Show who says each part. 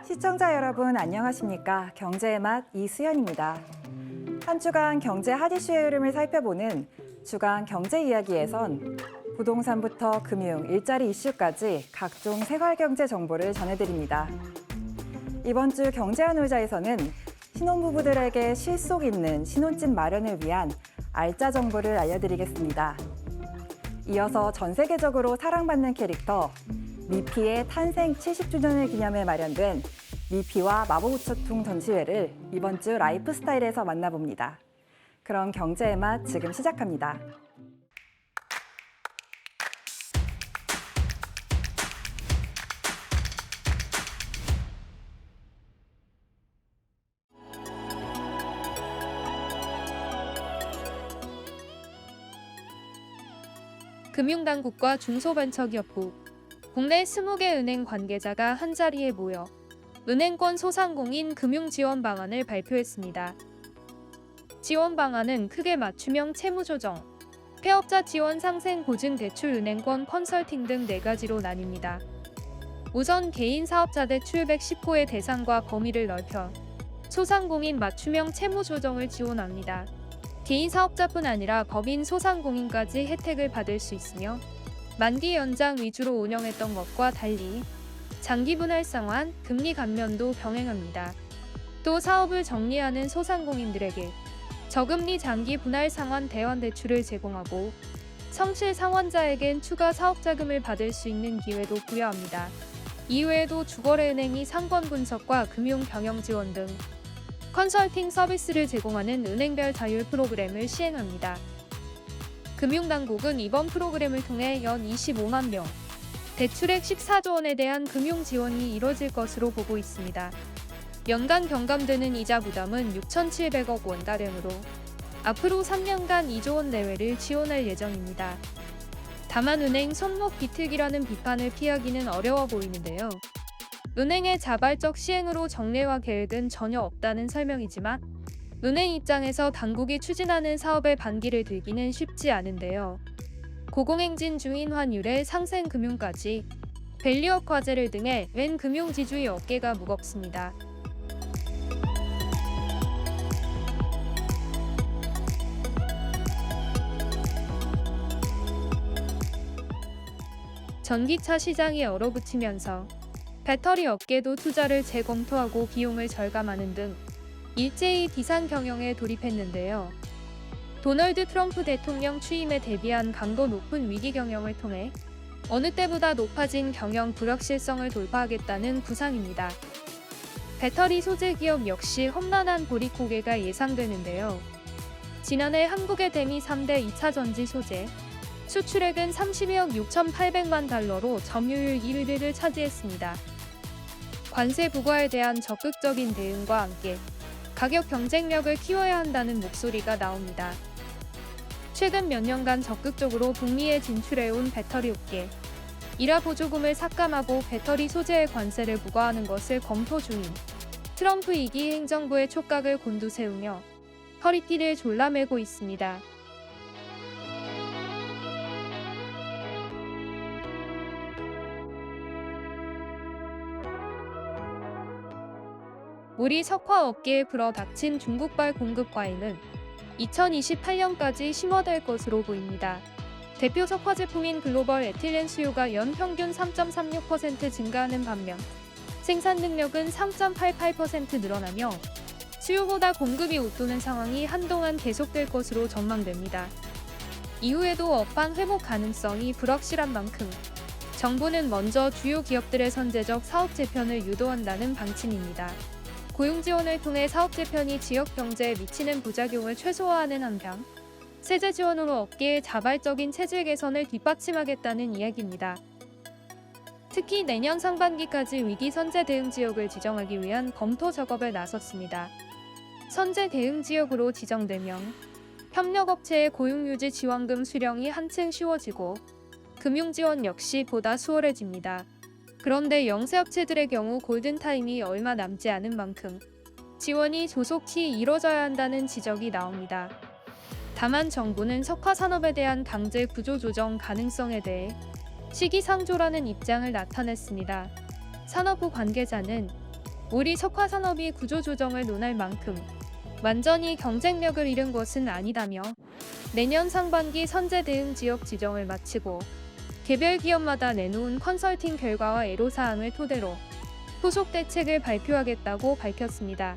Speaker 1: 시청자 여러분 안녕하십니까? 경제의 맛 이수연입니다. 한 주간 경제 핫 이슈의 흐름을 살펴보는 주간 경제 이야기에선 부동산부터 금융, 일자리 이슈까지 각종 생활경제 정보를 전해드립니다. 이번 주 경제한 놀자에서는 신혼부부들에게 실속 있는 신혼집 마련을 위한 알짜 정보를 알려드리겠습니다. 이어서 전 세계적으로 사랑받는 캐릭터 미피의 탄생 70주년을 기념해 마련된 미피와 마법우체통 전시회를 이번 주 라이프스타일에서 만나봅니다. 그럼 경제의 맛 지금 시작합니다.
Speaker 2: 금융당국과 중소벤처기업부, 국내 20개 은행 관계자가 한자리에 모여 은행권 소상공인 금융지원 방안을 발표했습니다. 지원 방안은 크게 맞춤형 채무조정, 폐업자 지원 상생 보증 대출 은행권 컨설팅 등 4가지로 나뉩니다. 우선 개인 사업자 대출 110호의 대상과 범위를 넓혀 소상공인 맞춤형 채무조정을 지원합니다. 개인 사업자뿐 아니라 법인 소상공인까지 혜택을 받을 수 있으며 만기 연장 위주로 운영했던 것과 달리 장기 분할 상환, 금리 감면도 병행합니다. 또 사업을 정리하는 소상공인들에게 저금리 장기 분할 상환 대환 대출을 제공하고 성실 상환자에겐 추가 사업 자금을 받을 수 있는 기회도 부여합니다. 이외에도 주거래은행이 상권 분석과 금융 경영 지원 등 컨설팅 서비스를 제공하는 은행별 자율 프로그램을 시행합니다. 금융당국은 이번 프로그램을 통해 연 25만 명, 대출액 14조 원에 대한 금융 지원이 이뤄질 것으로 보고 있습니다. 연간 경감되는 이자 부담은 6,700억 원가량으로 앞으로 3년간 2조 원 내외를 지원할 예정입니다. 다만 은행 손목 비틀기라는 비판을 피하기는 어려워 보이는데요. 은행의 자발적 시행으로 정례화 계획은 전혀 없다는 설명이지만 은행 입장에서 당국이 추진하는 사업에 반기를 들기는 쉽지 않은데요. 고공행진 중인 환율의 상생 금융까지 밸류업 과제를 등해 웬 금융지주의 어깨가 무겁습니다. 전기차 시장이 얼어붙으면서 배터리 업계도 투자를 재검토하고 비용을 절감하는 등 일제히 비상 경영에 돌입했는데요. 도널드 트럼프 대통령 취임에 대비한 강도 높은 위기 경영을 통해 어느 때보다 높아진 경영 불확실성을 돌파하겠다는 구상입니다. 배터리 소재 기업 역시 험난한 보릿고개가 예상되는데요. 지난해 한국의 대미 3대 2차 전지 소재, 수출액은 32억 6,800만 달러로 점유율 1위를 차지했습니다. 관세 부과에 대한 적극적인 대응과 함께 가격 경쟁력을 키워야 한다는 목소리가 나옵니다. 최근 몇 년간 적극적으로 북미에 진출해온 배터리 업계, 이라 보조금을 삭감하고 배터리 소재에 관세를 부과하는 것을 검토 중인 트럼프 2기 행정부의 촉각을 곤두세우며 허리띠를 졸라매고 있습니다. 우리 석화업계에 불어닥친 중국발 공급 과잉은 2028년까지 심화될 것으로 보입니다. 대표 석화 제품인 글로벌 에틸렌 수요가 연 평균 3.36% 증가하는 반면 생산 능력은 3.88% 늘어나며 수요보다 공급이 웃도는 상황이 한동안 계속될 것으로 전망됩니다. 이후에도 업황 회복 가능성이 불확실한 만큼 정부는 먼저 주요 기업들의 선제적 사업 재편을 유도한다는 방침입니다. 고용 지원을 통해 사업 재편이 지역 경제에 미치는 부작용을 최소화하는 한편 세제 지원으로 업계의 자발적인 체질 개선을 뒷받침하겠다는 이야기입니다. 특히 내년 상반기까지 위기 선제 대응 지역을 지정하기 위한 검토 작업에 나섰습니다. 선제 대응 지역으로 지정되면 협력업체의 고용유지 지원금 수령이 한층 쉬워지고 금융 지원 역시 보다 수월해집니다. 그런데 영세업체들의 경우 골든타임이 얼마 남지 않은 만큼 지원이 조속히 이뤄져야 한다는 지적이 나옵니다. 다만 정부는 석화 산업에 대한 강제 구조 조정 가능성에 대해 시기상조라는 입장을 나타냈습니다. 산업부 관계자는 우리 석화산업이 구조조정을 논할 만큼 완전히 경쟁력을 잃은 것은 아니다며 내년 상반기 선제 대응 지역 지정을 마치고 개별 기업마다 내놓은 컨설팅 결과와 애로사항을 토대로 후속 대책을 발표하겠다고 밝혔습니다.